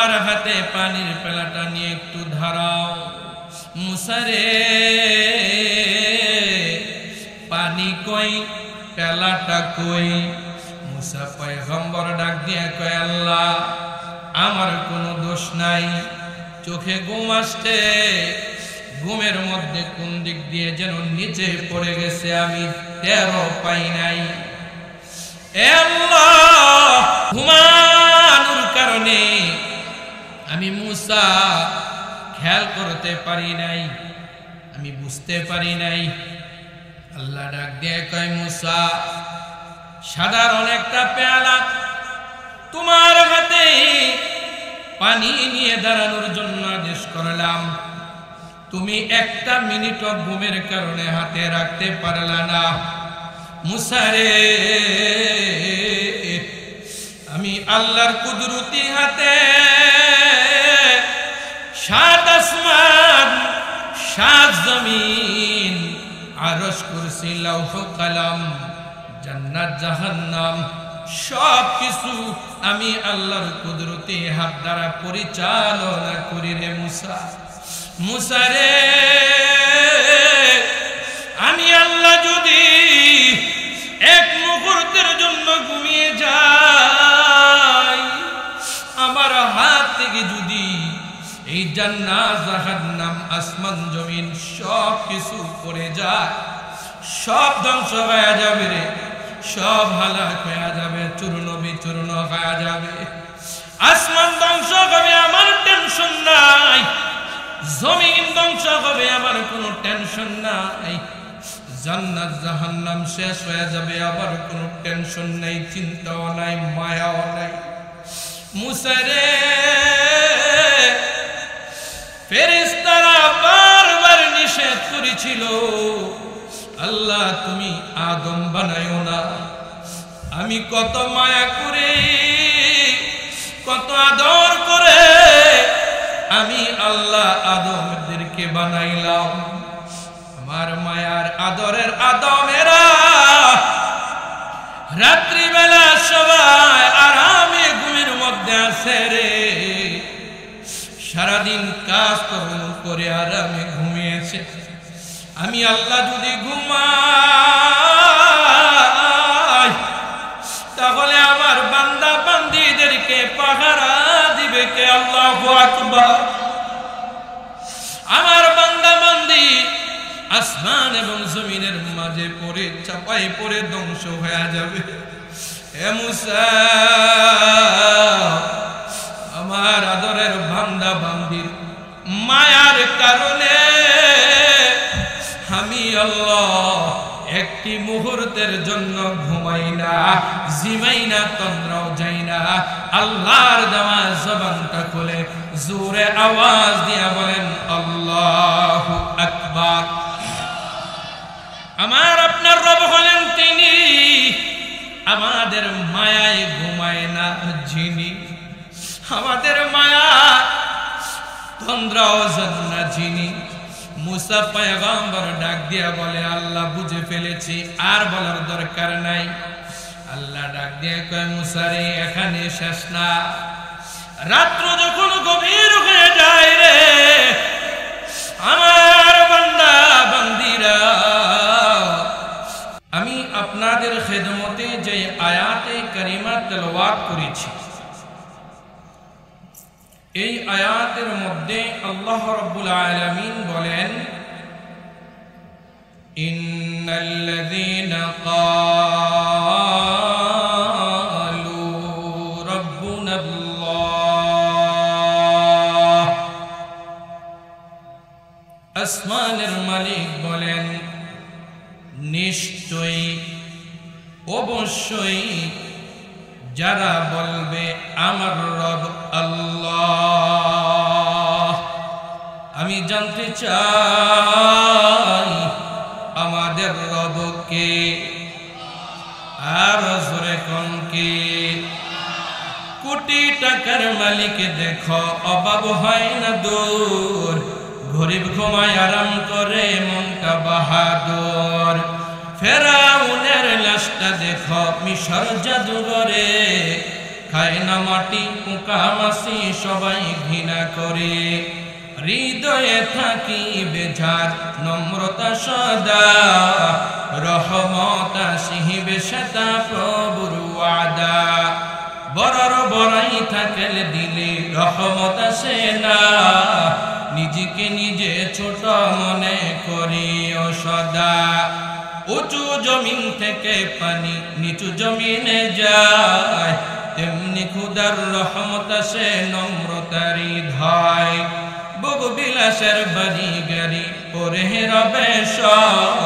তোমার হাতে পানির পেলাটা নিয়ে একটু ধারাও। মুসা রে পানি কই, পেলাটা কই? মুসা পয়গম্বর ডাক দিয়ে কয়, আল্লাহ আমার কোনো দোষ নাই, চোখে ঘুম আসছে, ঘুমের মধ্যে কোন দিক দিয়ে যেন নিচে পড়ে গেছে, আমি টেরও পাই নাই। এ আল্লাহ, ঘুমানোর কারণে আমি মুসা খেয়াল করতে পারি নাই, আমি বুঝতে পারি নাই। আল্লাহ ডাক দিয়ে কয়, মুসা সাধারণ একটা পেয়ালা তোমার হাতে পানি নিয়ে দাঁড়ানোর জন্য আদেশ করলাম, তুমি একটা মিনিটও ঘুমের কারণে হাতে রাখতে পারলা না। মুসা রে আমি আল্লাহর কুদরতি হাতে 7 আসমান 7 জমিন, আরশ, কুরসি, লৌহ কলম, জান্নাত জাহান্নাম সব কিছু আমি আল্লাহর কুদরতি হাত দ্বারা পরিচালনা করি রে মুসা। মুসা রে আমি আল্লাহ যদি এক মুহূর্তের জন্য ঘুমিয়ে যাই, আমার হাত থেকে যদি এই জান্নাত জাহান্নাম আসমান জমিন সব কিছু পড়ে যায়, সব ধ্বংস হয়ে যাবে রে, সব হালাক হয়ে যাবে, চূর্ণ বিচূর্ণ হয়ে যাবে। আসমান ধ্বংস হবে, আমার টেনশন নাই, জমিন ধ্বংস হবে, আমার কোনো টেনশন নাই, জান্নাত জাহান্নাম শেষ হয়ে যাবে, আবার কোনো টেনশন নাই, চিন্তাও নাই, মায়াও নাই। মুসা রে ফেরেশতারা বারবার নিষেধ করেছিল, আল্লাহ তুমি আদম বানাইও না। আমি কত মায়া করে, কত আদর করে আমি আল্লাহ আদমদেরকে বানাইলাম। আমার মায়ার আদরের আদমেরা রাত্রিবেলা সবাই আরামে ঘুমের মধ্যে আছে রে, সারাদিন কাজ কর্ম করে আরামে ঘুমিয়েছে। আমি আল্লাহ যদি ঘুমাই, তাহলে আমার বান্দা বান্দীদেরকে পাহারা দিবে কে? আল্লাহু আকবার। আমার বান্দা বান্দী আসমান এবং জমিনের মাঝে পড়ে চাপায় পড়ে ধ্বংস হয়ে যাবে। হে মুসা, আমার আদরের বান্দা বান্দীর মায়ার কারণে আমি আল্লাহ একটি মুহূর্তের জন্য ঘুমাই না, জিমাই না, তন্দ্রাও যাই না। আল্লাহর দেওয়া জবানটা খুলে জোরে আওয়াজ দিয়া বলেন আল্লাহু আকবার। আমার আপনার রব হলেন তিনি, আমাদের মায়ায় ঘুমায় না যিনি, আমাদের মায়া তন্দ্রাও যান না যিনি। মুসা পয়গম্বর ডাক দিয়া বলে, আল্লাহ বুঝে ফেলেছি, আর বলার দরকার নাই। আল্লাহ ডাক দিয়া কয়, মুসা রে এখানে শেষ না, রাত্র যখন গভীর হয়ে যায় রে, আমার বান্দা বান্দীরা, আমি আপনাদের খেদমতে যে আয়াতে কারিমা তেলাওয়াত করেছি, এই আয়াতের মধ্যে আল্লাহ রাব্বুল আলামিন বলেন, ইন্নাল্লাযীনা ক্বালু রাব্বুনাল্লাহ, আসমানের মালিক বলেন, নিশ্চয়ই অবশ্যই যারা বলবে আমার রব আল্লাহ, আমি জানতে চাই আমাদের রব কে? আর জোরে কোন কে? কোটি টাকার মালিক দেখো অভাব হয় না দূর, গরিব ঘুমায় আরাম করে মনটা বাহাদুর। ফেরাউনের লাশটা দেখো মিশর জাদুঘরে, খায় না মাটি পোকা মাছি সবাই ঘৃণা করে হৃদয়ে থাকিবে যার নম্রতা সদা রহমত আসিবে সেটা প্রভুর ওয়াদা বড়র বড়াই থাকলে দিলে রহমত আসে না নিজেকে নিজে ছোট মনে করি ও সদা উঁচু জমিন থেকে পানি নিচু জমিনে যায় তেমনি খুদার রহমত আসে নম্রতার হৃদয় ভোগ বিলাসের বাড়ি গাড়ি পরে রবে সব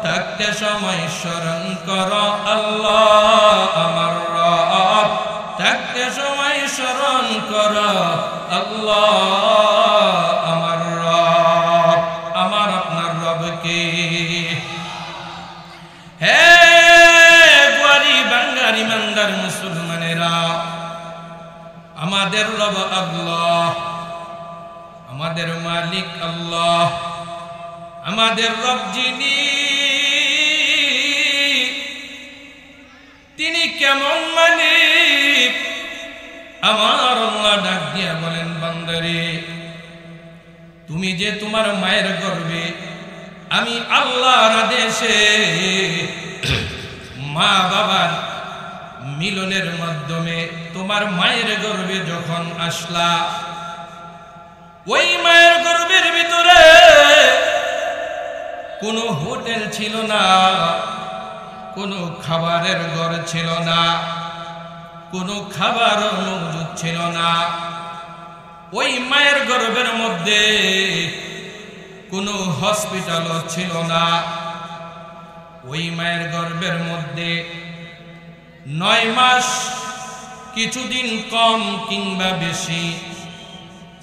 থাকতে সময় স্মরণ কর আল্লাহ আমার রব থাকতে সময় স্মরণ কর আল্লাহ আমার রব আমার আপনার রবকে হে গোয়ারি বাঙ্গার ইমানদার মুসলমানেরা আমাদের রব আল্লাহ আমাদের মালিক আল্লাহ আমাদের রব যিনি তিনি কেমন মালিক আমার আল্লাহ ডাক দিয়া বলেন বান্দারে তুমি যে তোমার মায়ের গর্ভে আমি আল্লাহর আদেশে মা বাবার মিলনের মাধ্যমে তোমার মায়ের গর্ভে যখন আসলা ওই মায়ের গর্ভের ভিতরে কোনো হোটেল ছিল না কোনো খাবারের ঘর ছিল না কোনো খাবার মজুদ ছিল না ওই মায়ের গর্ভের মধ্যে কোনো হসপিটালও ছিল না ওই মায়ের গর্ভের মধ্যে 9 মাস কিছুদিন কম কিংবা বেশি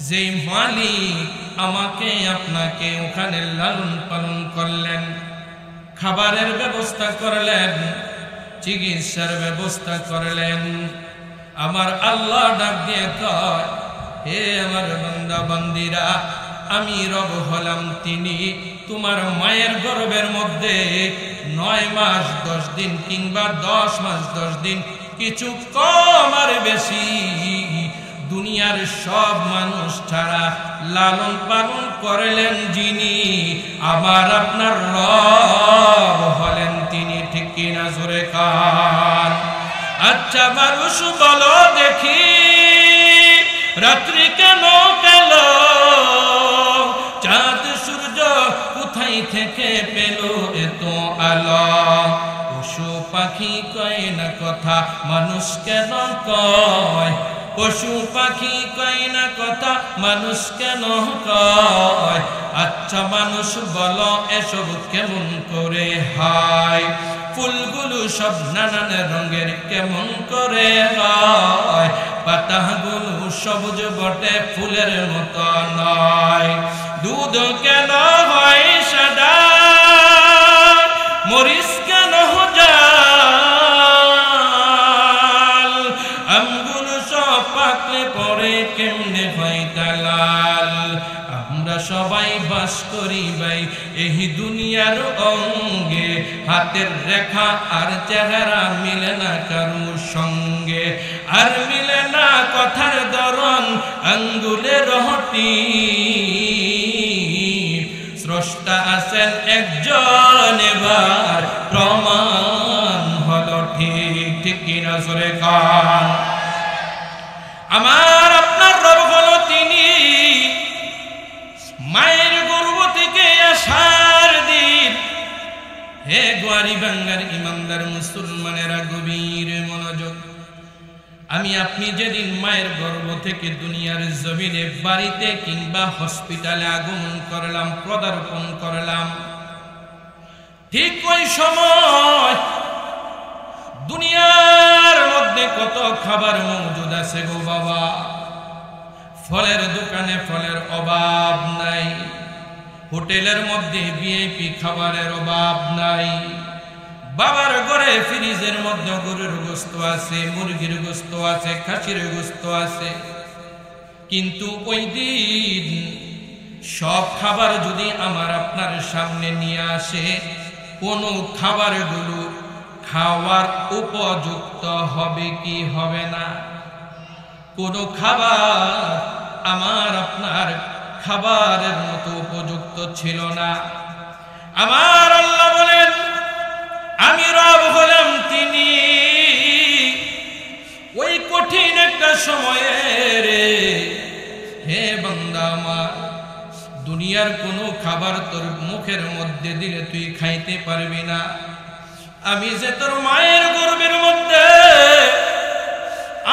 যেই মালিক আমাকে আপনাকে ওখানে লালন পালন করলেন খাবারের ব্যবস্থা করলেন চিকিৎসার ব্যবস্থা করলেন আমার আল্লাহ ডাক দিয়ে কয় হে আমার বান্দা বান্দিরা আমি রব হলাম তিনি তোমার মায়ের গর্ভের মধ্যে 9 মাস 10 দিন কিংবা 10 মাস 10 দিন কিছু কম আর বেশি দুনিয়ার সব মানুষ ছাড়া লালন পালন করলেন যিনি আমার আপনার রব হলেন তিনি ঠিক কিনা জোরে কান আচ্ছা মানুষ বলো দেখি রাত্রি কেন গেল চাঁদ সূর্য কোথায় থেকে পেল এত আলো পশু পাখি কয় না কথা মানুষ কেন কয় পশু পাখি কয় না কথা মানুষ কেন কয় আচ্ছা মানুষ বলো এসব কেমন করে হয় ফুলগুলো সব নানান রঙের কেমন করে হয় পাতাগুলো সবুজ বটে ফুলের মতো নয় দুধ কেন হয় সাদা মরিচ কেন জাল আমগুলো সব পাকলে পরে কেমনে হয় লাল আমরা সবাই বাস করি ভাই এই দুনিয়ার অঙ্গে হাতের রেখা আর চেহারা মিলে না কারো সঙ্গে আর মিলে না কথার ধরন আঙ্গুলের হটি স্রষ্টা আছেন একজন এবার প্রমাণ হলো ঠিক ঠিক কিনা জোরে কান আমার আপনার রব হলো তিনি মায়ের গর্ভ থেকে আসার দিন হে গোয়ারি বাঙ্গার ইমানদার মুসলমানেরা গভীর মনোযোগ আমি আপনি যেদিন মায়ের গর্ভ থেকে দুনিয়ার জমিনে বাড়িতে কিংবা হসপিটালে আগমন করলাম পদার্পণ করলাম ঠিক ওই সময় দুনিয়ার মধ্যে কত খাবার মজুদ আছে গো বাবা ফলের দোকানে ফলের অভাব নাই হোটেলের মধ্যে ভিআইপি খাবারের অভাব নাই বাবার ঘরে ফ্রিজের মধ্যে গরুর গোশত আছে মুরগির গোশত আছে খাসির গোশত আছে কিন্তু ওই দিন সব খাবার যদি আমার আপনার সামনে নিয়ে আসে কোনো খাবারগুলো খাওয়ার উপযুক্ত হবে কি হবে না কোনো খাবার আমার আপনার খাবারের মতো উপযুক্ত ছিল না। আমার আল্লাহ বলেন, আমি রব হলাম তিনি ওই কঠিন একটা সময়ে রে হে বান্দা আমার, দুনিয়ার কোনো খাবার তোর মুখের মধ্যে দিলে তুই খাইতে পারবি না। আমি যে তোর মায়ের গর্ভের মধ্যে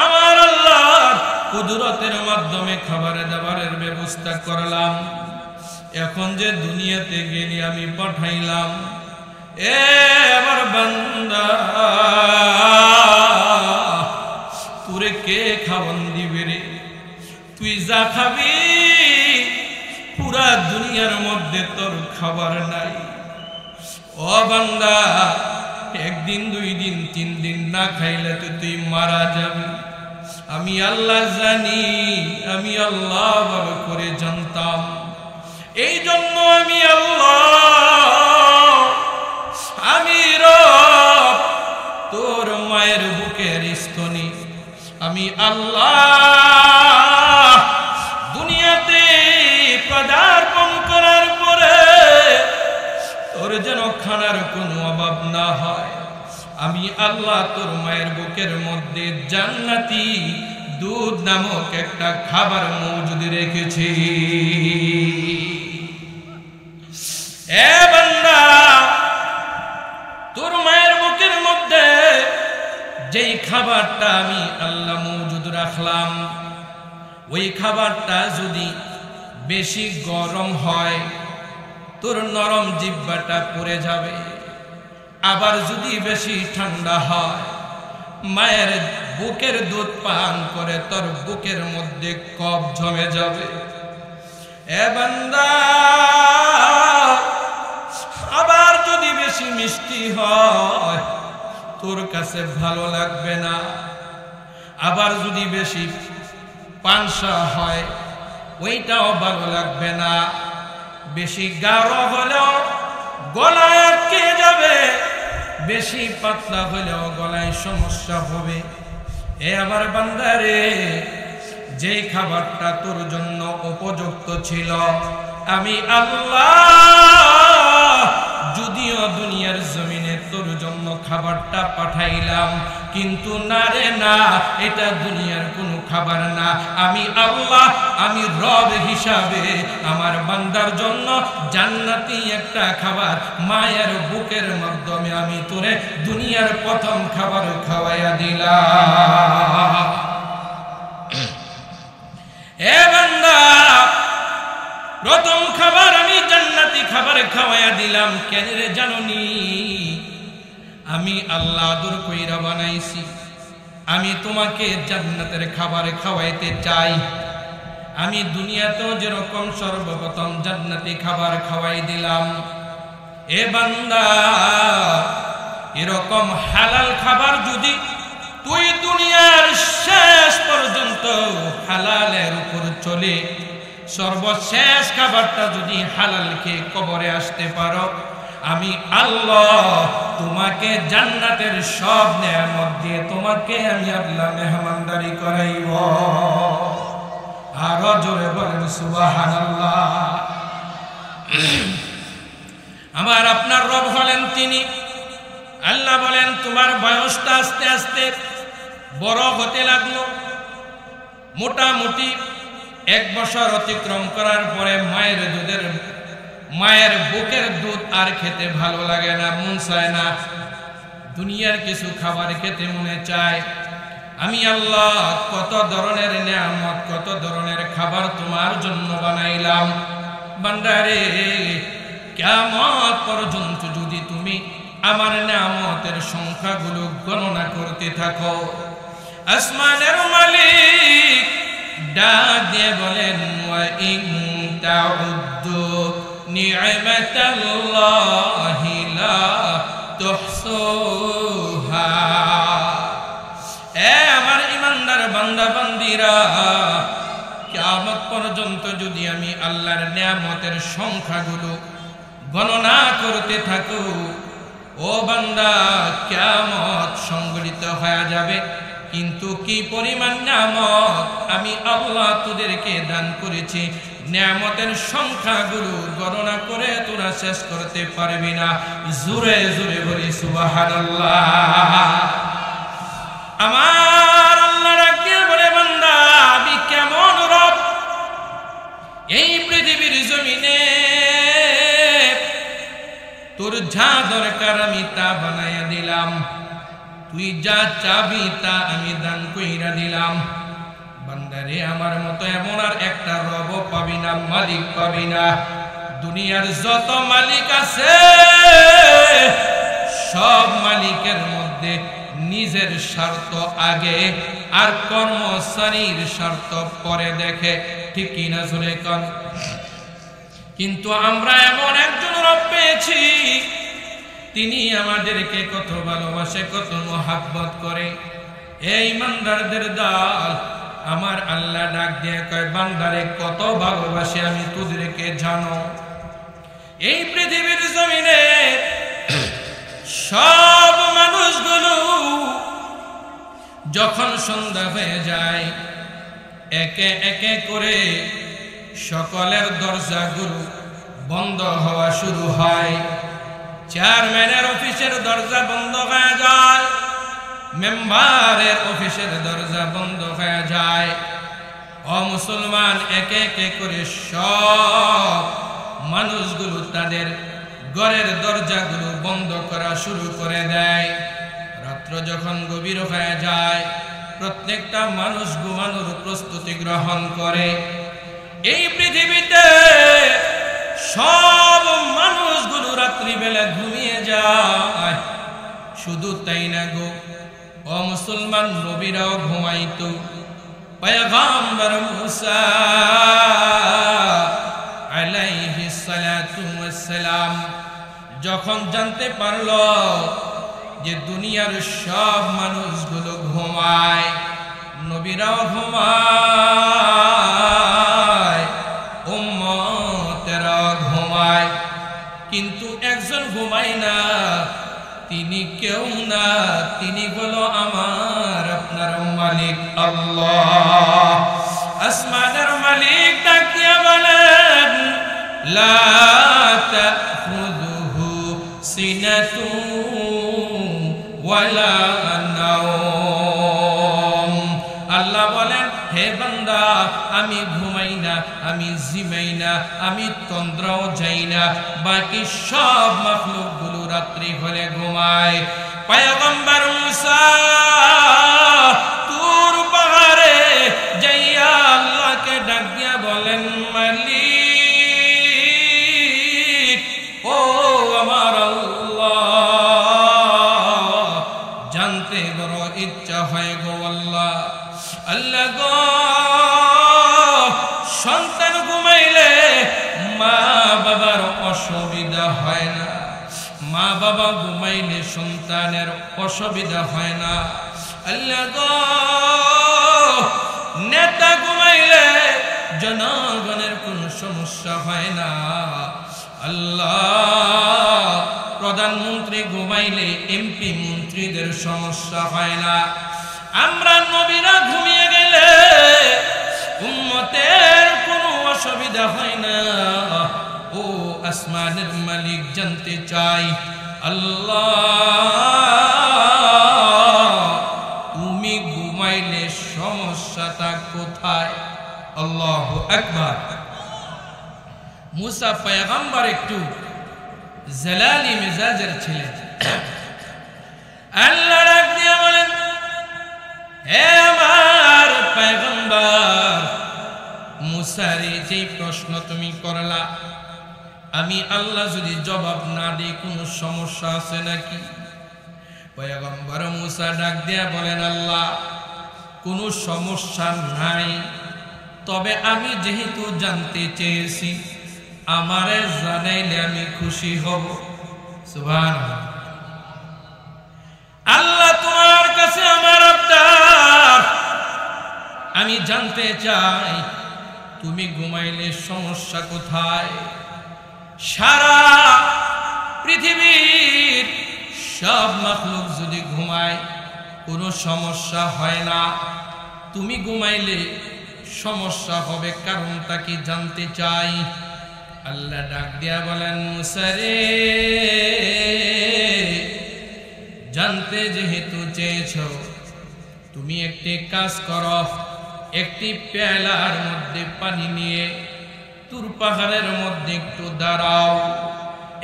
আমার আল্লাহর কুদরতের মাধ্যমে খাবার দাবারের ব্যবস্থা করলাম, এখন যে দুনিয়াতে গেলি আমি পাঠাইলাম, এ আমার বান্দা তোরে কে খাওয়ান দিবে রে? তুই যা খাবি পুরা দুনিয়ার মধ্যে তোর খাবার নাই। ও বান্দা, একদিন 2 দিন 3 দিন না খাইলে তো তুই মারা যাবি। আমি আল্লাহ জানি, আমি আল্লাহ ভালো করে জানতাম। এই জন্য আমি আল্লাহ, আমি রব তোর মায়ের বুকের স্তনি, আমি আল্লাহ দুনিয়াতে পদার্পণ করার পরে তোর যেন খানার কোনো অভাব না হয়, আমি আল্লাহ তোর মায়ের বুকের মধ্যে জান্নাতি দুধ নামক একটা খাবার মজুদ রেখেছি। এ বান্দা, তোর মায়ের বুকের মধ্যে যেই খাবারটা আমি আল্লাহ মজুদ রাখলাম, ওই খাবারটা যদি বেশি গরম হয় তোর নরম জিহ্বাটা পুড়ে যাবে, আবার যদি বেশি ঠান্ডা হয় মায়ের বুকের দুধ পান করে তোর বুকের মধ্যে কফ জমে যাবে। এ বান্দা, আবার যদি বেশি মিষ্টি হয় তোর কাছে ভালো লাগবে না, আবার যদি বেশি পানসা হয় ওইটাও ভালো লাগবে না, বেশি গাঢ় হলেও গলায় আটকে যাবে, বেশি পাতলা হলেও গলায় সমস্যা হবে। এ আমার বান্দারে, যেই খাবারটা তোর জন্য উপযুক্ত ছিল আমি আল্লাহ যদিও দুনিয়ার জমিনে তোর জন্য খাবারটা পাঠাইলাম, কিন্তু না রে না, এটা দুনিয়ার কোনো খাবার না। আমি আল্লাহ, আমি রব হিসাবে আমার বান্দার জন্য জান্নাতি একটা খাবার মায়ের বুকের মাধ্যমে আমি তোরে দুনিয়ার প্রথম খাবার খাওয়াইয়া দিলাম। এ বান্দা, প্রথম খাবার আমি জান্নাতি খাবার খাওয়াইয়া দিলাম। কেন রে জানোনি? আমি আল্লাহ আদর কইরা বানাইছি, আমি তোমাকে জান্নাতের খাবার খাওয়াইতে চাই। আমি দুনিয়াতেও যেরকম সর্বপ্রথম জান্নাতি খাবার খাওয়াই দিলাম, এ বান্দা এরকম হালাল খাবার যদি তুই দুনিয়ার শেষ পর্যন্ত হালালের উপর চলে, সর্বশেষ খাবারটা যদি হালাল খেয়ে কবরে আসতে পারো, আমি আল্লাহ তোমাকে জান্নাতের সব নেয়ামত দিয়ে তোমাকে আমি আল্লাহ মেহমানদারি করাইব। আরো জোরে বলেন সুবহানাল্লাহ। আমার আপনার রব হলেন তিনি। আল্লাহ বলেন, তোমার বয়সটা আস্তে আস্তে বড় হতে লাগলো। মোটামুটি 1 বছর অতিক্রম করার পরে মায়ের বুকের দুধ আর খেতে ভালো লাগে না, মন চায় না, দুনিয়ার কিছু খাবার খেতে মনে চায়। আমি আল্লাহ কত ধরনের নিয়ামত, কত ধরনের খাবার তোমার জন্য বানাইলাম। বান্দারে, কিয়ামত পর্যন্ত যদি তুমি আমার নিয়ামতের সংখ্যাগুলো গণনা করতে থাকো, আসমানের মালিক ডাক দিয়ে বলেন, ওয়া ইন তাউদ্দু নি'মাতাল্লাহি লা তুহসুহা। এ আমার ইমানদার বান্দা বান্দিরা, কিয়ামত পর্যন্ত যদি আমি আল্লাহর নিয়ামতের সংখ্যাগুলো গণনা করতে থাকো, ও বান্দা, কিয়ামত সংগঠিত হয়ে যাবে। কিন্তু কি পরিমাণ নিয়ামত আমি আল্লাহ তোদেরকে দান করেছি, নিয়ামতের সংখ্যাগুলো গণনা করে তোরা শেষ করতে পারবি না। জোরে জোরে বলি সুবহানাল্লাহ। আমার আল্লাহ ডাকিয়ে বলে, বান্দা আমি কেমন রব, এই পৃথিবীর জমিনে তোর যা দরকার আমি তা বানাইয়া দিলাম, তুই যা চাবি তা আমি দান কইরা দিলাম। বান্দারে আমার মতো এমন আর একটা রব পাবি না, মালিক পাবি না। দুনিয়ার যত মালিক আছে সব মালিকের মধ্যে নিজের স্বার্থ আগে আর কর্মচারীর স্বার্থ পরে দেখে, ঠিক কিনা শুনে কন? কিন্তু আমরা এমন একজন রব পেয়েছি, তিনি আমাদেরকে কত ভালোবাসে, কত মহাব্বত করে। এই ইমানদারদের দল আমার আল্লাহ ডাক দিয়ে কয়, বান্দারে কত ভালোবাসে আমি তোদেরকে জানো। এই পৃথিবীর জমিনে সব মানুষগুলো যখন সন্ধ্যা হয়ে যায় একে একে করে সকলের দরজাগুলো বন্ধ হওয়া শুরু হয়। চেয়ারম্যানের অফিসের দরজা বন্ধ হয়ে যায়, মেম্বারের অফিসের দরজা বন্ধ হয়ে যায়। অমুসলমান একে একে করে সব মানুষগুলো তাদের ঘরের দরজাগুলো বন্ধ করা শুরু করে দেয়। রাত্র যখন গভীর হয়ে যায় প্রত্যেকটা মানুষ ঘুমানোর প্রস্তুতি গ্রহণ করে। এই পৃথিবীতে সব মানুষগুলো রাত্রিবেলা ঘুমিয়ে যায়। শুধু তাই না গো, অমুসলমান নবীরাও ঘুমাইতো। পয়গম্বর মুসা আলাইহিস সালাতু ওয়াস সালাম যখন জানতে পারল যে দুনিয়ার সব মানুষগুলো ঘুমায়, নবীরাও ঘুমায়, উম্মতেরাও ঘুমায়, কিন্তু একজন ঘুমায় না, তিনি কেউ না, তিনি হলো আমার আপনার মালিক আল্লাহ। আসমানের মালিক ডাকিয়া বলেন, লা তাখুযুহু সিনাতুন ওয়ালা নাওম। আল্লাহ বলেন, হে বান্দা আমি ঘুমাই না, আমি জিমাই না, আমি তন্দ্রাও যাই না, বাকি সব মাখলুকগুলো রাত্রি হলে ঘুমায়। পয়গম্বর মুসা তুর পাহাড়ে যাইয়া আল্লাহকে ডাক দিয়া বলেন, মালিক ও আমার আল্লাহ, জানতে বড় ইচ্ছা হয় গো আল্লাহ। আল্লাহ গো, সন্তান ঘুমাইলে মা বাবার অসুবিধা হয় না, মা বাবা ঘুমাইলে সন্তানের অসুবিধা হয় না। আল্লাহ গো, নেতা ঘুমাইলে জনগণের কোনো সমস্যা হয় না। আল্লাহ, প্রধানমন্ত্রী ঘুমাইলে এমপি মন্ত্রীদের সমস্যা হয় না। আমরা নবীরা ঘুমিয়ে গেলে উম্মতের কোনো অসুবিধা হয় না। ও আসমানের মালিক জানতে চাই, আল্লাহ তুমি ঘুমাইলে সমস্যাটা কোথায়? আল্লাহু আকবার। মুসা পয়গম্বর একটু জালালি মেজাজের ছিলেন। আল্লাহ ডাক দিয়ে বলেন, হে আমার পয়গম্বর মুসারে, যে প্রশ্ন তুমি করলা আমি আল্লাহ যদি জবাব না দিই কোনো সমস্যা আছে নাকি? পয়গম্বর মুসা ডাক দিয়া বলেন, আল্লাহ কোনো সমস্যা নাই, তবে আমি যেহেতু জানতে চেয়েছি আমারে জানাইলে আমি খুশি হব। সুবহানাল্লাহ। আল্লাহ তোমার কাছে আমার আবদার, আমি জানতে চাই তুমি ঘুমাইলে সমস্যা কোথায়? সারা পৃথিবীর সব মাখলুক যদি ঘুমায় কোনো সমস্যা হয় না। তুমি ঘুমাইলে সমস্যা হবে, কারণটা কি জানতে চাই। আল্লাহ ডাক দিয়া বলেন, মুসা রে, জানতে যেহেতু চেয়েছ, তুমি একটি কাজ করো, একটি পেয়ালার মধ্যে পানি নিয়ে তুর পাহাড়ের মধ্যে একটু দাঁড়াও,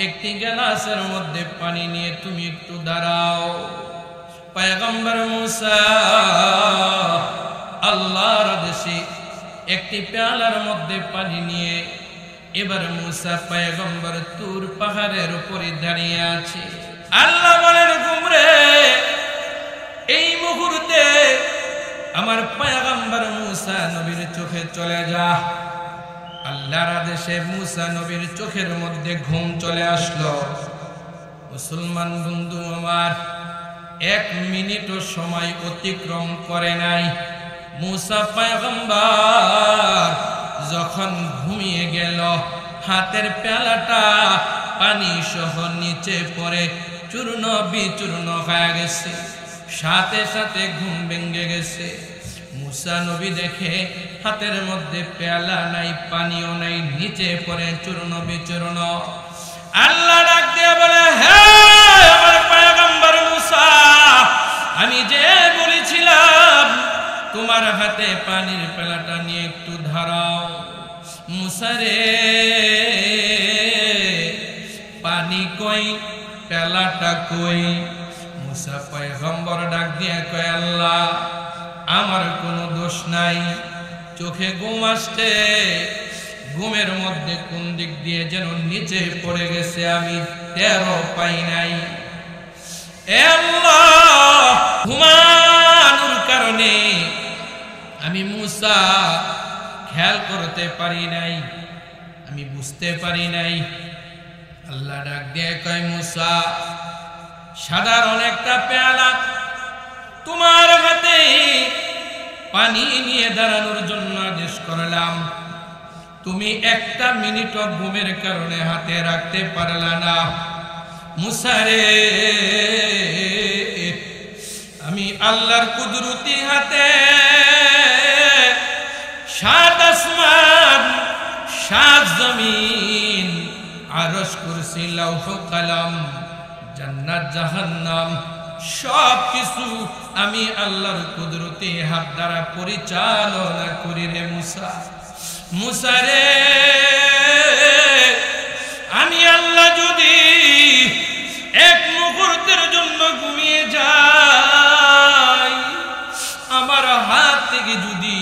একটি গ্লাসের মধ্যে পানি নিয়ে তুমি একটু দাঁড়াও। পয়গম্বর মুসা আল্লাহর আদেশে একটি পেয়ালার মধ্যে পানি নিয়ে এবার মুসা পয়গম্বর তুর পাহাড়ের উপরে দাঁড়িয়ে আছে। আল্লাহ বলেন, গুমরে, এই মুহূর্তে আমার পয়গম্বর মুসা নবীর চোখে চলে যা। আল্লাহর আদেশে মুসা নবীর চোখের মধ্যে ঘুম চলে আসলো। মুসলমান বন্ধু আমার, 1 মিনিটও সময় অতিক্রম করে নাই। মুসা পয়গম্বর যখন ঘুমিয়ে গেল, হাতের পেয়ালাটা পানি সহ নিচে পড়ে চূর্ণ বিচূর্ণ হয়ে গেছে। সাথে সাথে ঘুম ভেঙে গেছে। মুসা নবী দেখে হাতের মধ্যে পেয়ালা নাই, পানিও নাই, নিচে পড়ে চূর্ণ বিচূর্ণ। আল্লাহ ডাক দিয়ে বলে, হে আমার পয়গম্বর মুসা, আমি যে বলেছিলাম তোমার হাতে পানির পেয়ালাটা নিয়ে একটু ধরাও। মুসা রে, পানি কই, পেয়ালাটা কই? মুসা পয়গম্বর ডাক দিয়ে কয়, আল্লাহ, আমার কোনো দোষ নাই, চোখে ঘুম আসছে, ঘুমের মধ্যে কোন দিক দিয়ে যেন নিচে পড়ে গেছে, আমি টেরও পাই নাই। এ আল্লাহ, ঘুমানোর কারণে আমি মুসা খেয়াল করতে পারি নাই, আমি বুঝতে পারি নাই। আল্লাহ ডাক দিয়ে কয়, মুসা, সাধারণ একটা পেয়ালা তোমার হাতে পানি নিয়ে দাঁড়ানোর জন্য আদেশ করলাম, তুমি 1টা মিনিটও ঘুমের কারণে হাতে রাখতে পারলা না। মুসা রে, আমি আল্লাহর কুদরতি হাতে 7 আসমান 7 জমিন, আরশ, কুরসি, লৌহ কলম, জান্নাত, জাহান্নাম সব কিছু আমি আল্লাহর কুদরতি হাত দ্বারা পরিচালনা করি রে মুসা। মুসা রে, আমি আল্লাহ যদি 1 মুহূর্তের জন্য ঘুমিয়ে যাই, আমার হাত থেকে যদি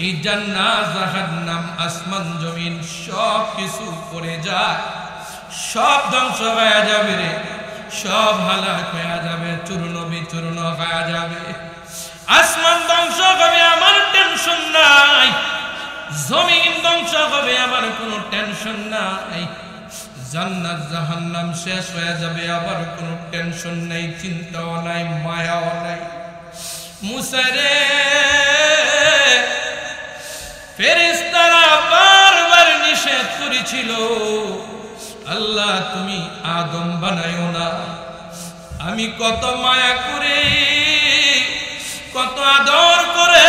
এই জান্নাত, জাহান্নাম, আসমান, জমিন সব কিছু পড়ে যায়, সব ধ্বংস হয়ে যাবে রে, সব হালাক হয়ে যাবে, চূর্ণ বিচূর্ণ হয়ে যাবে। আসমান ধ্বংস হবে, আমার টেনশন নাই। জমিন ধ্বংস হবে, আমার কোনো টেনশন নাই। জান্নাত, জাহান্নাম শেষ হয়ে যাবে, আবার কোনো টেনশন নাই, চিন্তাও নাই, মায়াও নাই। মুসা রে, ফেরেশতারা বারবার নিষেধ করেছিল, আল্লাহ তুমি আদম বানাইও না। আমি কত মায়া করে, কত আদর করে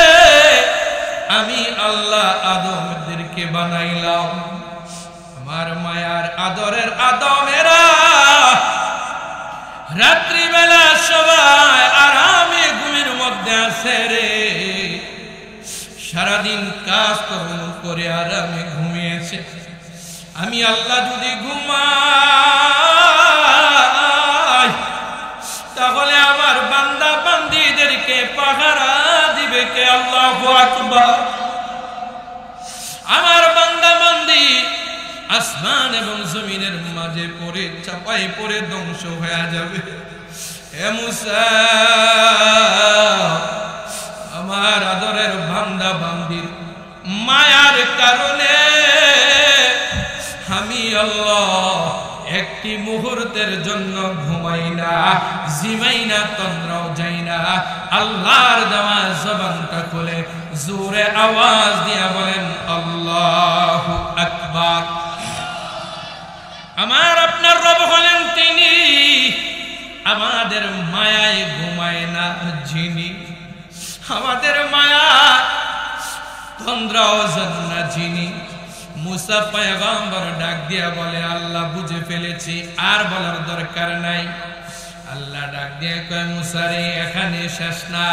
আমি আল্লাহ আদমদেরকে বানাইলাম। আমার মায়ার আদরের আদমেরা রাত্রিবেলা সবাই আরামে ঘুমের মধ্যে আছে রে, সারাদিন কাজ কর্ম করে আরামে ঘুমিয়েছে। আমি আল্লাহ যদি ঘুমাই, তাহলে আমার বান্দা বান্দীদেরকে পাহারা দিবে কে? আল্লাহু আকবার। আমার বান্দা বান্দি আসমান এবং জমিনের মাঝে পড়ে চাপায় পড়ে ধ্বংস হয়ে যাবে। হে মুসা, আমার আদরের বান্দা বান্দির মায়ার কারণে আমি আল্লাহ একটি মুহূর্তের জন্য ঘুমাই না, জিমাই না, তন্দ্রাও যাই না। আল্লাহর দেওয়া জবানটা খুলে জোরে আওয়াজ দিয়া বলেন আল্লাহু আকবার। আমার আপনার রব হলেন তিনি, আমাদের মায়ায় ঘুমায় না যিনি, আমাদের মায়া তন্দ্রাও জান্না যিনি। মুসা পয়গম্বর ডাক দিয়া বলে, আল্লাহ বুঝে ফেলেছি, আর বলার দরকার নাই। আল্লাহ ডাক দিয়ে কয়, মুসা রে এখানে শেষ না,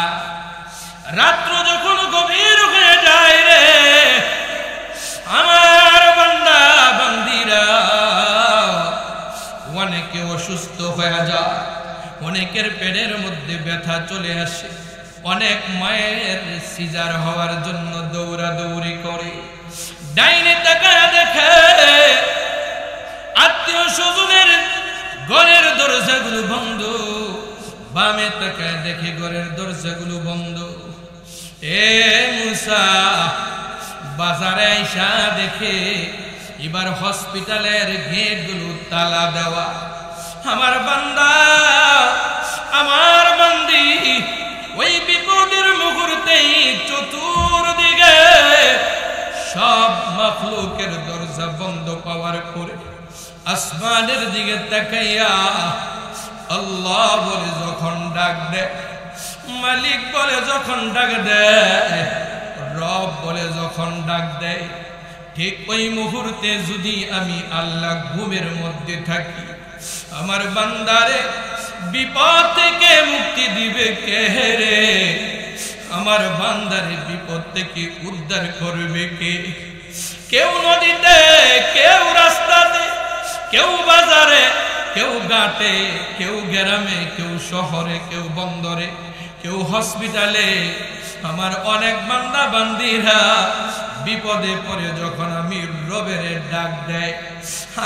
রাত্র যখন গভীর হয়ে যায় রে আমার বান্দা বান্দিরা অনেকে অসুস্থ হয়ে যায়, অনেকের পেটের মধ্যে ব্যথা চলে আসে, অনেক মায়ের সিজার হওয়ার জন্য দৌড়াদৌড়ি করে। ডাইনে তাকায় দেখে আত্মীয় স্বজনের ঘরের দরজাগুলো বন্ধ, বামে তাকায় দেখে ঘরের দরজাগুলো বন্ধ। এ মুসা বাজারে আইসা দেখে এবার হসপিটালের গেটগুলো তালা দেওয়া। আমার বান্দা আমার বান্দি ওই বিপদের মুহূর্তেই চতুর্দিকে সব মাখলুকের দরজা বন্ধ পাওয়ার পরে আসমানের দিকে তাকাইয়া আল্লাহ বলে যখন ডাক দেয়, মালিক বলে যখন ডাক দেয়, রব বলে যখন ডাক দেয়, ঠিক ওই মুহূর্তে যদি আমি আল্লাহ ঘুমের মধ্যে থাকি, আমার বান্দারে বিপদ থেকে মুক্তি দিবে কে রে? আমার বান্দারে বিপদ থেকে উদ্ধার করবে কে? কেউ নদীতে, কেউ রাস্তাতে, কেউ বাজারে, কেউ ঘাটে, কেউ গ্রামে, কেউ শহরে, কেউ বন্দরে, কেউ হসপিটালে। আমার অনেক বান্দা বান্দিরা বিপদে পড়ে যখন আমি রবের ডাক দেয়,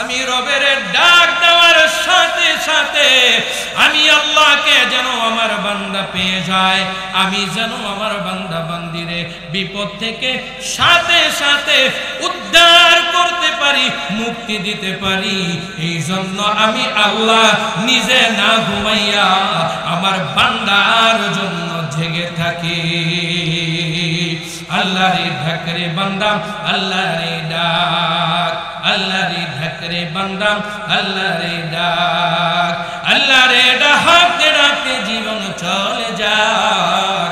আমি রবের ডাক দেওয়ার সাথে সাথে আমি আল্লাহকে যেন আমার বান্দা পেয়ে যায়, আমি যেন আমার বান্দা বান্দিরে বিপদ থেকে সাথে সাথে উদ্ধার করতে পারি, মুক্তি দিতে পারি। এই জন্য আমি আল্লাহ নিজে না ঘুমাইয়া আমার বান্দার জন্য জেগে থাকি। আল্লাহ রে ঢাকরে বান্দা, আল্লাহ রে ডাক, আল্লাহ রে ঢাকরে বান্দা, আল্লাহ রে ডাক, আল্লাহ রে ডাকতে ডাকতে জীবন চলে যাক,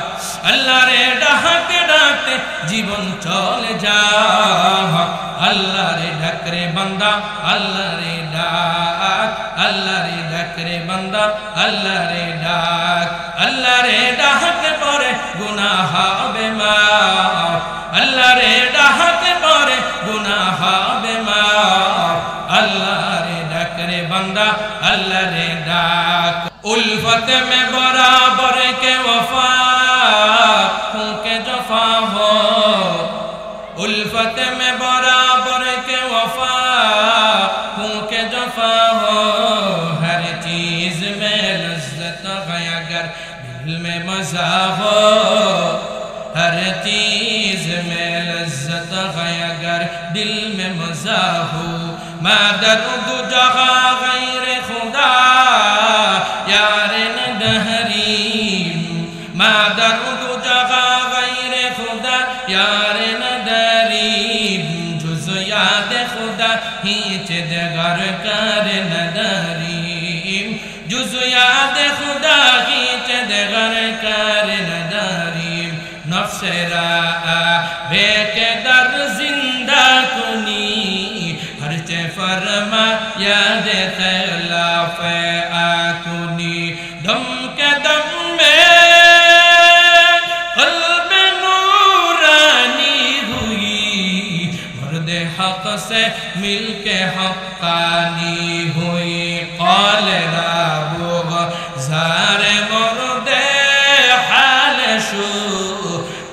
আল্লাহ রে ডাকতে ডাকতে জীবন চলে যাক। আল্লাহ রে ঢাকরে বান্দা, আল্লাহ রে ডাক, আল্লাহ রে ঢাকরে বান্দা, আল্লাহ রে ডাক, আল্লাহ রে ডাকতে পরে গুনাহ হবে মাফ, আল্লাহ রে ডাকতে পরে গুনাহ হবে মাফ। আল্লাহ রে ঢাকরে বান্দা, আল্লাহ রে ডাক। उल्फत में बराबर के वफा के जफा हो, उल्फत में बराबर के वफा के जफा हो, हर चीज में लज्जत है अगर दिल में मजा हो, हर चीज में लज्जत है अगर दिल में मजा हो। मैं दर्द जगह गैर खुदा यार नदहरीम, मैं दर्द जगह गैर खुदा यार नदरीम, जुज याद खुदा हिच दगर कर नदरीम, जुज याद खुदा हिच दगर कर नदरीम। नफ्स रा बेके दर जिंदा कुनी हर चे फरमा याद खिलाफ आकुनी, दम के दम में क़ल्ब नूरानी हुई, मर्दे हक से मिलके हक्कानी हुई। क़ाल राबुग ज़ारे मर्दे हाल शू,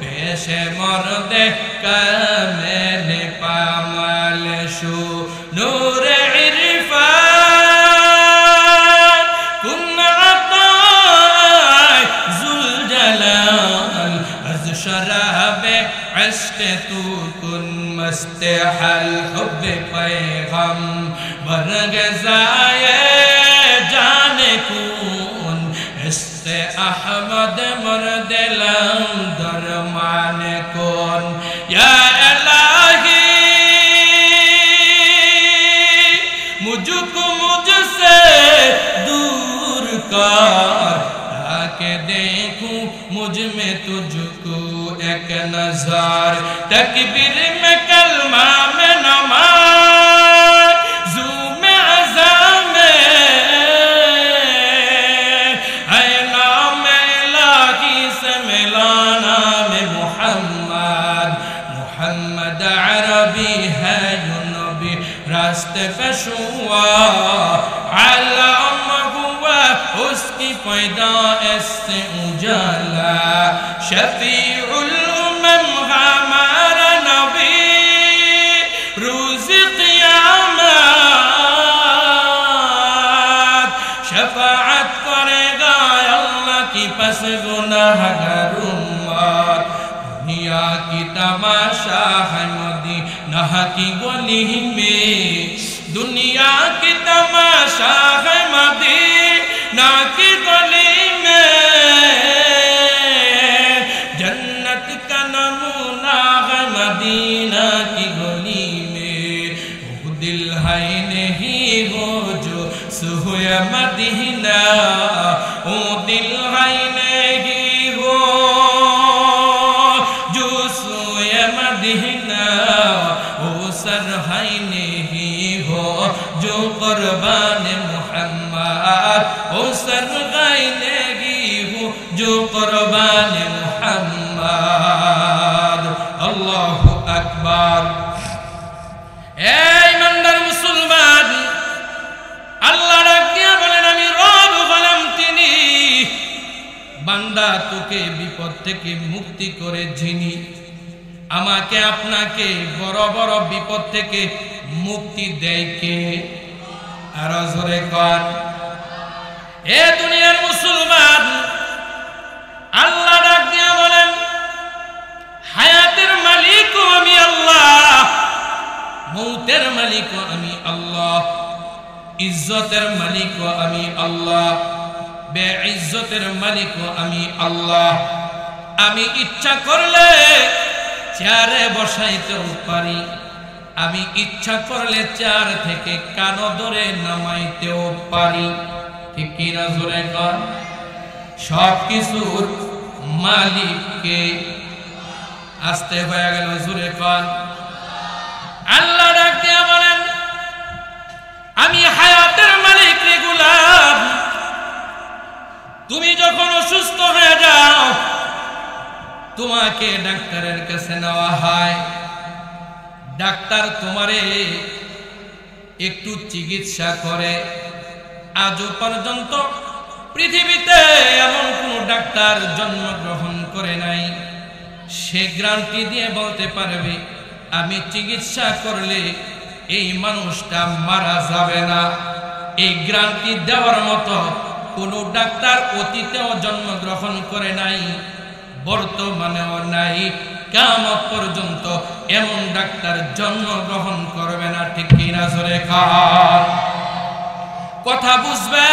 पेश मर्दे कामिल पामाल शू। नूर इरफान कुन अताए जुल जलाल, अज़ शराबे इश्क़ तू कुन मस्तहल हुब पैगम, बरगज़ाए जाने कुन इश्क़ अहमद मर्द लम दरमान कुन। या इलाही मुझको मुझसे दूर कर, ताकि देखूं मुझ में तुझको एक नजर तकबीर में कलमा में नमाज जू में अज़ा में है नाम इलाही से मिलाना में मोहम्मद मोहम्मद अरबी है यू नबी रास्ते पे शुआ उसकी पैदाइश से उजाला शफीउल उम्म हमारा नबी रोज़ क़यामत शफाअत करेगा अल्लाह की पास गुनाहगार उम्मत दुनिया की तमाशा है मदीना की गली में दुनिया की तमाशा है मदीना की गली में जन्नत का नमूना है मदीना की गली में वो दिल है नहीं हो जो सुहुया मदीना वो दिल है नहीं हो जो सुहुया मदीना वो सर है नहीं हो जो कुर्बान मोहम्मद ओ सर गायनेगी हूँ जो कुर्बान मोहम्मद अल्लाहु अकबर ए ईमानदार मुसलमान अल्लाह डाक দিয়া বলেন আমি রব হলাম তিনি বান্দা তোকে বিপদ থেকে মুক্তি করে যিনি আমাকে আপনাকে বড় বড় বিপদ থেকে মুক্তি দেয় কে আর জোরে কর এ দুনিয়ার মুসলমান আল্লাহ ডাক দিয়া বলেন হায়াতের মালিকও আমি আল্লাহ মৌতের মালিকও আমি আল্লাহ ইজ্জতের মালিকও আমি আল্লাহ বেইজ্জতের মালিকও আমি আল্লাহ আমি ইচ্ছা করলে চেয়ারে বসাইতেও পারি আমি ইচ্ছা করলে চেয়ার থেকে কানো ধরে নামাইতেও পারি ঠিক কি না জোরে কর সব কিছুর মালিককে আসতে হয়ে গেল জোরে কর আল্লাহ ডাক দিয়া বলেন আমি হায়াতের মালিক রে গোলাম তুমি যখন অসুস্থ হয়ে যাও তোমাকে ডাক্তারের কাছে নেওয়া হয় ডাক্তার তোমারে একটু চিকিৎসা করে আজও পর্যন্ত পৃথিবীতে এমন কোন ডাক্তার জন্মগ্রহণ করে নাই সে গ্যারান্টি দিয়ে বলতে পারবে আমি চিকিৎসা করলে এই মানুষটা মারা যাবে না এই গ্যারান্টি দেওয়ার মতো কোন ডাক্তার অতীতেও জন্মগ্রহণ করে নাই বর্তমানেও নাই কিয়ামত পর্যন্ত এমন ডাক্তার জন্মগ্রহণ করবে না ঠিক কি না জোরে খান কথা বুঝবে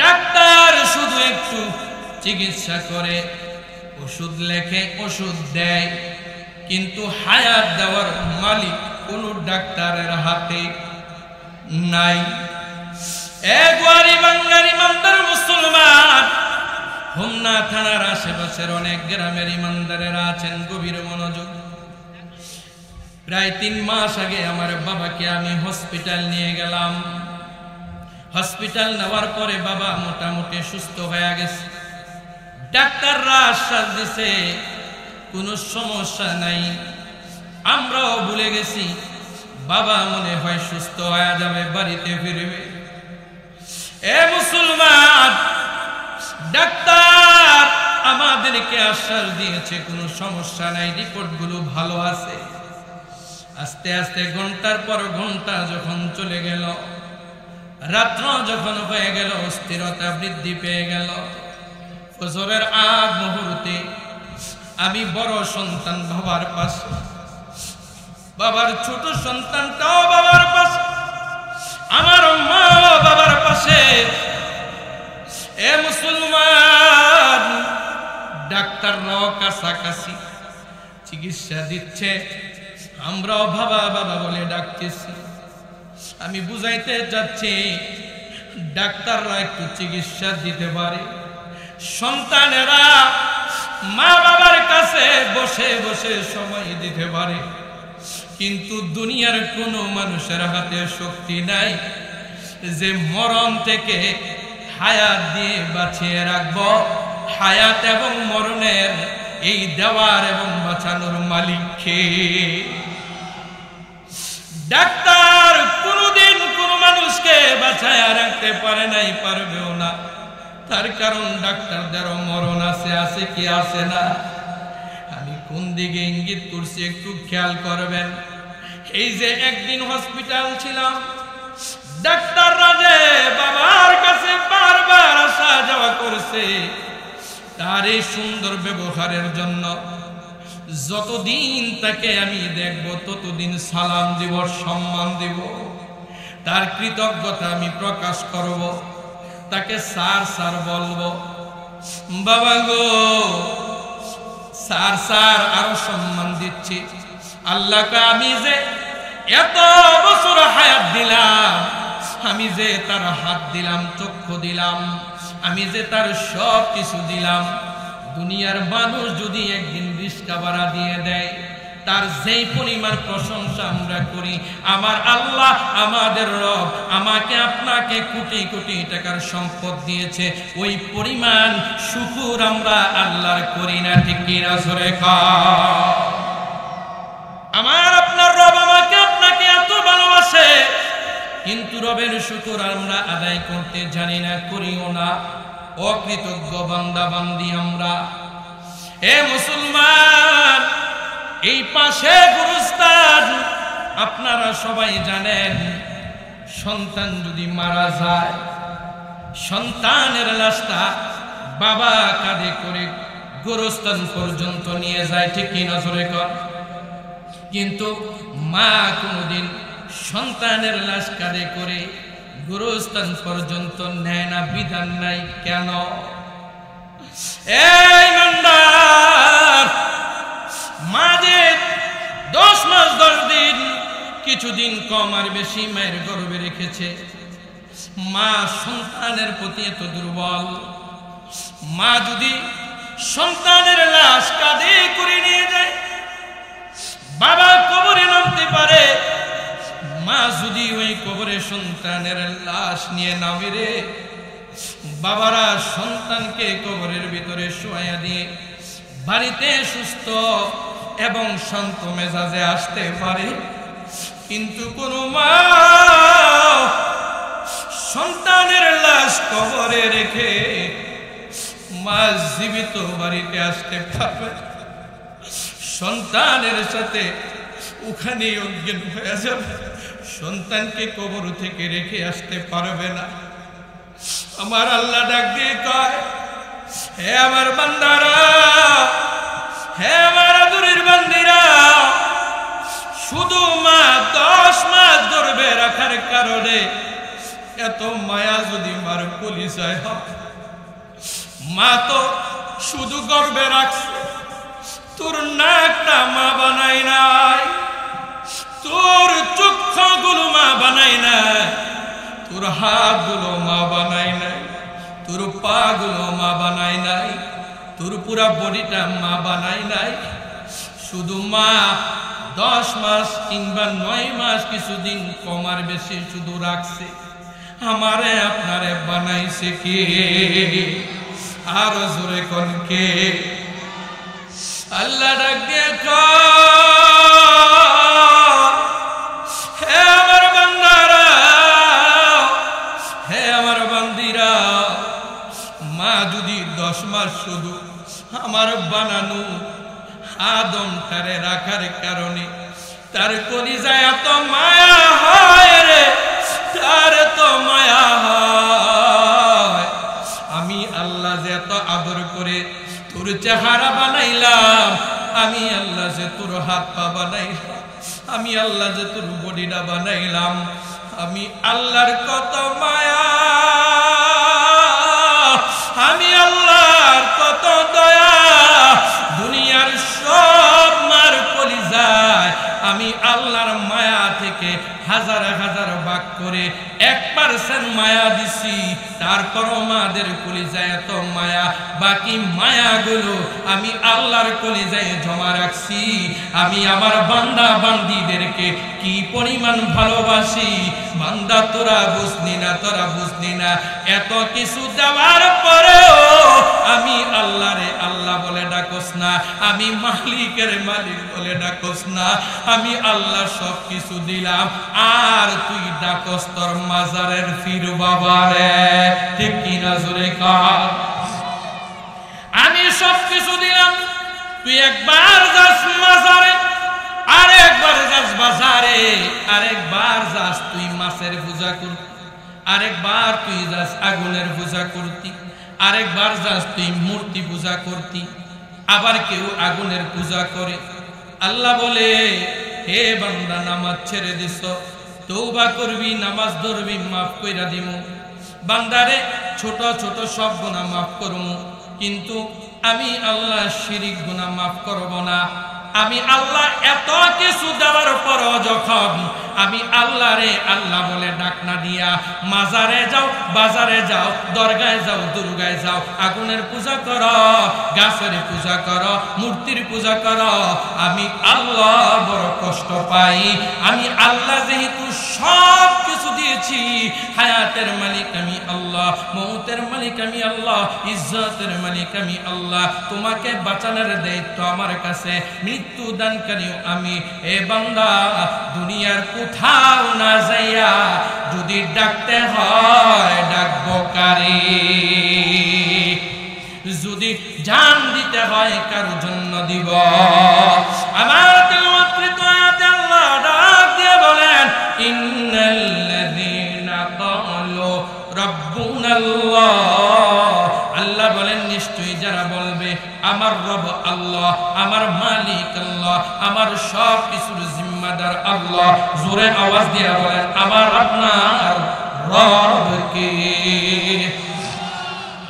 ডাক্তার শুধু একটু চিকিৎসা করে ওষুধ লেখে ওষুধ দেয় কিন্তু হায়াত দেওয়ার মালিক কোন ডাক্তারের হাতে নাই এক ওয়ারি বাঙালি ইমানদার মুসলমান হোমনা থানার আশেপাশের অনেক গ্রামের ইমানদারেরা আছেন গভীর মনোযোগ প্রায় 3 মাস আগে আমার বাবাকে আমি হসপিটাল নিয়ে গেলাম হসপিটাল নেওয়ার পরে বাবা মোটামুটি সুস্থ হয়ে গেছে ডাক্তাররা আশ্বাস দিছে কোনো সমস্যা নাই আমরাও ভুলে গেছি বাবা মনে হয় সুস্থ হয়ে যাবে বাড়িতে ফিরবে এ মুসলমান ডাক্তার আমাদেরকে আশ্বাস দিয়েছে কোনো সমস্যা নাই রিপোর্টগুলো ভালো আছে আস্তে আস্তে ঘন্টার পর ঘন্টা যখন চলে গেল রাত্র যখন হয়ে গেল অস্থিরতা বৃদ্ধি পেয়ে গেল ফজরের আগ মুহূর্তে আমি বড় সন্তান বাবার পাশে বাবার ছোট সন্তানটাও বাবার পাশে আমার মা বাবার পাশে এ মুসলমান ডাক্তাররাও কাছাকাছি চিকিৎসা দিচ্ছে আমরাও বাবা বাবা বলে ডাকতেছি আমি বুঝাইতে যাচ্ছি ডাক্তাররা একটু চিকিৎসা দিতে পারে, সন্তানেরা মা বাবার কাছে বসে বসে সময় দিতে পারে, কিন্তু দুনিয়ার কোনো মানুষের হাতে শক্তি নাই যে মরণ থেকে হায়াত দিয়ে বাঁচিয়ে রাখবো। হায়াত এবং মরণের এই দেওয়ার এবং বাঁচানোর মালিক কে? ডাক্তার কোনদিন কোন মানুষকে বাঁচায় রাখতে পারে নাই, পারবেও না। তার কারণ ডাক্তারদেরও মরণ আছে, আছে কি আছে না? আমি কোন দিকে ইঙ্গিত করছি একটু খেয়াল করবেন। এই যে একদিন হসপিটাল ছিলাম, ডাক্তাররা যে বাবার কাছে বারবার আসা যাওয়া করছে তার এই সুন্দর ব্যবহারের জন্য, যতদিন তাকে আমি দেখব ততদিন সালাম দিব, সম্মান দিব, তার কৃতজ্ঞতা আমি প্রকাশ করব, তাকে স্যার স্যার বলবো। বাবা গো, স্যার স্যার আরো সম্মান দিচ্ছি। আল্লাহকে আমি যে এত বছর হায়াত দিলাম, আমি যে তার হাত দিলাম, চক্ষু দিলাম, আমি যে তার সব কিছু দিলাম, দুনিয়ার মানুষ যদি একদিন রিস্কা ভাড়া দিয়ে দেয়, তার যেই পরিমাণ প্রশংসা আমরা করি, আমার আল্লাহ আমাদের রব আমাকে আপনাকে কোটি কোটি টাকার সম্পদ দিয়েছে, ওই পরিমাণ শুকর আমরা আল্লাহর করি না, ঠিক কি না? জোরে কও। আমার আপনার রব আমাকে আপনাকে এত ভালোবাসে, কিন্তু রবের শুকর আমরা আদায় করতে জানি না, করিও না। অকৃতজ্ঞ বান্দা বান্দি আমরা। হে মুসলমান, এই পাশে গুরুস্থান, আপনারা সবাই জানেন, সন্তান যদি মারা যায়, সন্তানের লাশটা বাবা কাঁধে করে গুরুস্থান পর্যন্ত নিয়ে যায়, ঠিক কি না? জোরে কর। কিন্তু মা কোনদিন সন্তানের লাশ কাঁধে করে গুরুস্থান পর্যন্ত নেয় না, বিধান নাই। কেন? এই ইমানদার, মা যে 10 মাস 10 দিন, কিছুদিন কম আর বেশি মায়ের গর্ভে রেখেছে, মা সন্তানের প্রতি এত দুর্বল। মা যদি সন্তানের লাশ কাঁধে করে নিয়ে যায়, বাবা কবরে নামতে পারে, মা যদি ওই কবরে সন্তানের লাশ নিয়ে নামে রে, বাবারা সন্তানকে কবরের ভিতরে শোয়া দিয়ে বাড়িতে সুস্থ এবং শান্ত মেজাজে আসতে পারে। কিন্তু কোন মা সন্তানের লাশ কবরে রেখে মা জীবিত বাড়িতে আসতে পারবে, সন্তানের সাথে ওখানে অজ্ঞান হয়ে যাবে, সন্তানকে কবর থেকে রেখে আসতে পারবে না। আমার আল্লাহ ডাক দিয়ে কয়, হে আমার বান্দারা, হে আমার আদরের বান্দিরা, শুধু মা 10 মাস গর্ভে রাখার কারণে এত মায়া যদি মার কলিজায় হয়, মা তো শুধু গর্ভে রাখছে, তোর নাকটা মা বানাই নাই, তোর চক্ষুগুলো মা বানাই নাই, তোর হাতগুলো মা বানাই নাই, তোর পাগুলো মা বানাই নাই, তোর পুরা বডিটা মা বানাই নাই। শুধু মা 10 মাস কিংবা 9 মাস কিছুদিন কমার বেশি শুধু রাখছে। আমারে আপনারে বানাইছে কে? আর জোরে কোন কে? আল্লাহ ডাক দিয়ে কয়, হে আমার বান্দারা, হে আমার বান্দিরা, মা যদি 10 মাস শুধু আমার বানানো আদম তারে রাখার কারণে তার কলিজায় এত মায়া হয় রে, তার তো মায়া হয়, আমি আল্লাহ যে এত আদর করে তোর চেহারা বানাইলাম, আমি আল্লাহ যে তোর হাত পা বানাইলাম, আমি আল্লাহ যে তোর বডিটা বানাইলাম, আমি আল্লাহর কত মায়া, আমি আল্লাহর কত দয়া, দুনিয়ার সব মার কলিজায় আমি আল্লাহর মায়া থেকে হাজার হাজার ভাগ করে একবার 1% মায়া দিছি, তারপরও মাদের কলিজায় এত মায়া, বাকি মায়াগুলো আমি আল্লাহর কলিজায় জমা রাখছি। আমি আমার বান্দা বান্দীদেরকে কি পরিমাণ ভালোবাসি, বান্দা তোরা বুঝনি না, তোরা বুঝনি না। এত কিছু দেওয়ার পরেও আমি আল্লাহরে আল্লাহ বলে ডাকস না, আমি মালিকের মালিক বলে ডাকস না। আমি আল্লাহ সব কিছু দিলাম, আর তুই ডাকস তোর মাজারের পীর বাবারে। ঠিক কিনা জোরে কার? আমি সব কিছু দিলাম, তুই একবার যাস মাজারে, আরেকবার যাস বাজারে, আরেকবার যাস তুই মাছের পূজা করতি, আরেকবার তুই যাস আগুনের পূজা করতি, আরেকবার যাস তুই মূর্তি পূজা করতি, আবার কেউ আগুনের পূজা করে। আল্লাহ বলে, হে বান্দা, নামাজ ছেড়ে দিস, তওবা করবি, নামাজ ধরবি, মাফ কইরা দিমু। বান্দারে ছোট ছোট সব গুনাহ মাফ করমু, কিন্তু আমি আল্লাহ শিরিক গুনাহ মাফ করব না। আমি আল্লাহ এত কিছু দেওয়ার পরও যখন আমি আল্লাহরে আল্লাহ বলে ডাক না দিয়া মাজারে যাও, বাজারে যাও, দরগায় যাও, দুর্গায় যাও, আগুনের পূজা করো, গাছের পূজা করো, মূর্তির পূজা করো, আমি আল্লাহ বড় কষ্ট পাই। আমি আল্লাহ যেহেতু সব কিছু দিয়েছি, হায়াতের মালিক আমি আল্লাহ, মৌতের মালিক আমি আল্লাহ, ইজ্জতের মালিক আমি আল্লাহ, তোমাকে বাঁচানোর দায়িত্ব আমার কাছে, মৃত্যু দানকারীও আমি। এ বান্দা, দুনিয়ার কোথাও না যাইয়া যদি ডাকতে হয় ডাকবো কারে, যদি জান দিতে হয় কার জন্য দিব। আমার তিলমাত্রিত আয়াতে আল্লাহ ডাক দিয়ে বলেন, ইন্নাল্লাযীনা ক্বালু রাব্বুনাল্লাহ, আল্লাহ বলেন নিশ্চয়ই যারা বলবে আমার রব আল্লাহ, আমার মালিক আল্লাহ, আমার সব কিছুর জিম্মাদার আল্লাহ, জোরে আওয়াজ দিয়ে বলেন আমার আপনার রব কে?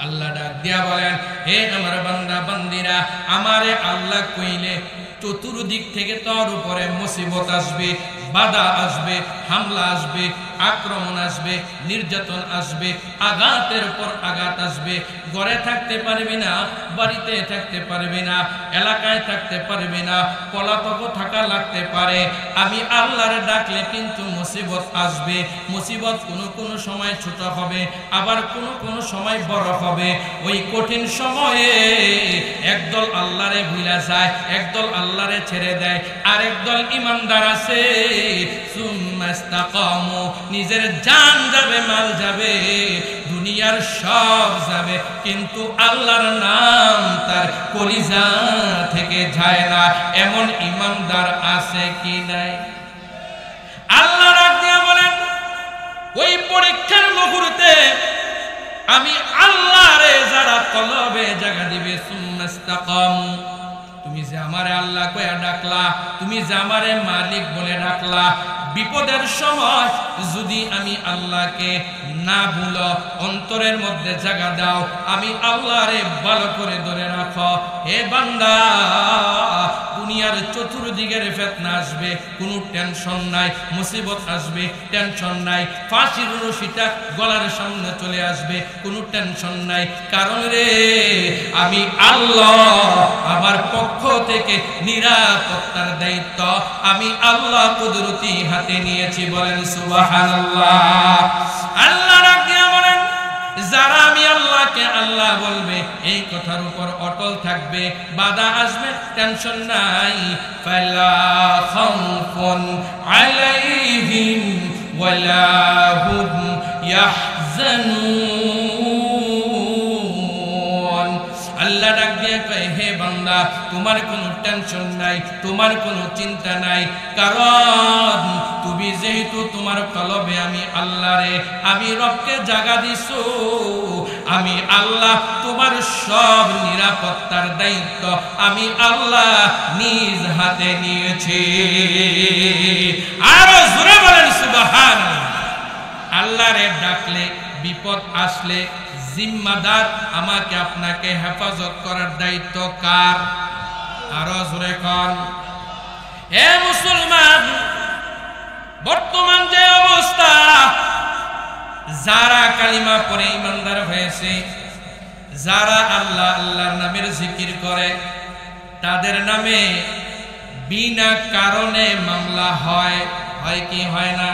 আল্লাহ ডাক দিয়া বলেন, হে আমার বান্দা বান্দিরা, আমারে আল্লাহ কইলে চতুর্দিক থেকে তোর উপরে মুসিবত আসবে, বাধা আসবে, হামলা আসবে, আক্রমণ আসবে, নির্যাতন আসবে, আঘাতের পর আঘাত আসবে। ঘরে থাকতে পারবি না, বাড়িতে থাকতে পারবি না, এলাকায় থাকতে পারবি না, পলাতক থাকা লাগতে পারে। আমি আল্লাহরে ডাকলে কিন্তু মুসিবত আসবে। মুসিবত কোনো সময় ছোট হবে, আবার কোনো সময় বড় হবে। ওই কঠিন সময়ে একদল আল্লাহরে ভুলে যায়, একদল আল্লাহরে ছেড়ে দেয়, আরেক দল ইমানদার আছে, সুম্মাস্তাকামু, নিজের জান যাবে, মাল যাবে, দুনিয়ার সব যাবে, কিন্তু আল্লাহর নাম তার কলিজা থেকে যায় না। এমন ইমানদার আছে কি নাই? আল্লাহ ডাক দিয়া বলেন, ওই পরীক্ষার মুহূর্তে আমি আল্লাহরে যারা কলবে জায়গা দিবে, সুম্মাস্তাকামু, তুমি যে আমারে আল্লাহ কইয়া ডাকলা, তুমি যে আমারে মালিক বলে ডাকলা, বিপদের সময় যদি আমি আল্লাহকে না ভুলো, অন্তরের মধ্যে জায়গা দাও, আমি আল্লাহরে ভালো করে ধরে রাখো, হে বান্দা, দুনিয়ার চতুর্দিকের ফিতনা আসবে, কোনো টেনশন নাই, মুসিবত আসবে, টেনশন নাই, ফাঁসির রশিটা গলার সামনে চলে আসবে, কোনো টেনশন নাই, কারণ রে আমি আল্লাহ আমার পক্ষ থেকে নিরাপত্তার দায়িত্ব আমি আল্লাহ কুদরতি হাতে নিয়েছি। বলেন সুবহানাল্লাহ। আল্লাহ ডাক দিয়া বলেন, যারা আমি আল্লাহকে আল্লাহ বলবে, এই কথার উপর অটল থাকবে, বাধা আসবে, টেনশন নাই, ফালা খাউফুন আলাইহিম ওয়ালা হুম ইয়াহজানুন। আল্লাহ ডাক দিয়ে কয়, হে বান্দা, তোমার কোনো টেনশন নাই, তোমার কোনো চিন্তা নাই, কারণ তুমি যেহেতু তোমার কলবে আমি আল্লাহরে, আমি রবকে জাগা দিছো, আমি আল্লাহ তোমার সব নিরাপত্তার দায়িত্ব আমি আল্লাহ নিজ হাতে নিয়েছি। আরো জোরে বলেন সুবহানাল্লাহ। আল্লাহরে ডাকলে বিপদ আসলে জিম্মাদার আমাকে আপনাকে হেফাজত করার দায়িত্ব কার? আরো জোরে কর। হে মুসলমান, বর্তমান যে অবস্থা, যারা কালিমা পড়ে ইমানদার হয়েছে, যারা আল্লাহ আল্লাহর নামের জিকির করে, তাদের নামে বিনা কারণে মামলা হয়। হয় কি হয় না?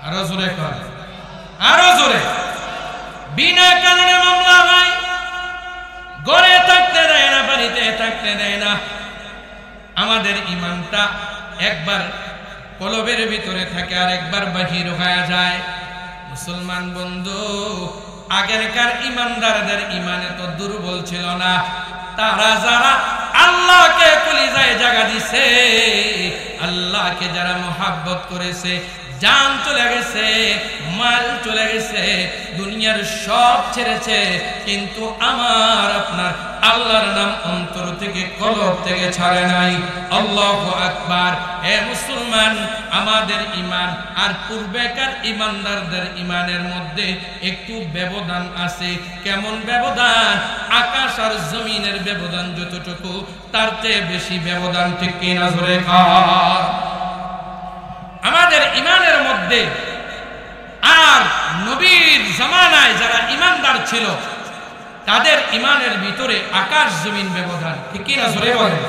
আরো জোরে করে, আরো জোরে। বিনা কারণে মামলা হয়। ঘরে থাকতে দেয় না, বাড়িতে থাকতে দেয় না। আমাদের ইমানটা একবার কলবের ভিতরে থাকে আর একবার বাহির হয়ে যায়। মুসলমান বন্ধু, আগেরকার ইমানদারদের ইমানে তো দুর্বল ছিল না। তারা যারা আল্লাহকে কলিজায় জায়গা দিছে, আল্লাহকে যারা মোহাব্বত করেছে, জান চলে গেছে, মাল চলে গেছে, দুনিয়ার সব ছেড়েছে, কিন্তু আমার আপনার আল্লাহর নাম অন্তর থেকে কলব থেকে ছাড়ে নাই। আল্লাহু আকবার। হে মুসলমান, আমাদের ইমান আর পূর্বেকার ইমানদারদের ইমানের মধ্যে একটু ব্যবধান আছে। কেমন ব্যবধান? আকাশ আর জমিনের ব্যবধান যতটুকু, তার চেয়ে বেশি ব্যবধান। ঠিক কিনা? জোরে কর। আমাদের ইমানের মধ্যে আর নবীর জামানায় যারা ইমানদার ছিল, তাদের ইমানের ভিতরে আকাশ জমিন ব্যবধান। ঠিক কিনা? জোরে বলেন।